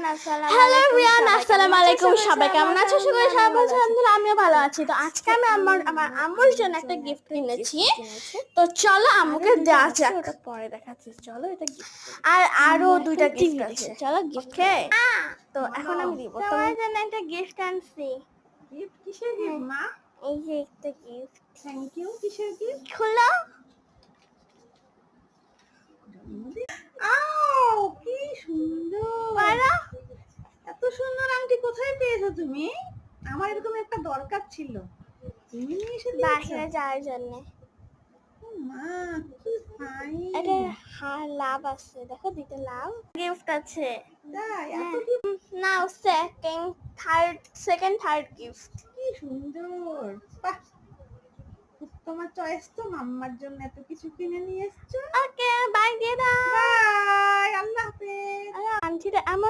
Hello everyone, আসসালামু আলাইকুম। সবাই কেমন আছো? আশা করি সবাই ভালো আছো। আলহামদুলিল্লাহ আমিও ভালো আছি। তো আজকে আমি আমার আম্মুর জন্য একটা গিফট কিনেছি। তো চলো আম্মুকে দেওয়া যাক। ওটা পরে দেখাচ্ছি, চলো এটা গিফট করি। আর আরো দুইটা গিফট আছে, আছে। চলো গিফট ওকে, তো এখন আমি দিব তোমার জন্য একটা গিফট আনছি। গিফট কিসের গিফট মা? এই যে একটা গিফট। Thank you. কিসের গিফট? খুলো। আও কি সুন্দর! পারো? এত সুন্দর আংটি কোথায় পেয়েছো তুমি? আমার এরকম একটা দরকার ছিল, তুমি নিয়ে এসে দিয়েছো। বাহিরে যাওয়ার জন্য। ও মা, কি ফাইন! এটা লাভ আছে, দেখো দুইটা লাভ গিফট আছে। তাই এত নাও সেকেন্ড থার্ড গিফট। কি সুন্দর! বাহ, তোমার চয়েস তো। মাম্মার জন্য এত কিছু কিনে নিয়ে এসছো। ওকে, বাই দিয়ে দাও। বাই, আল্লাহ হাফেজ। আরে আন্টিটা এমন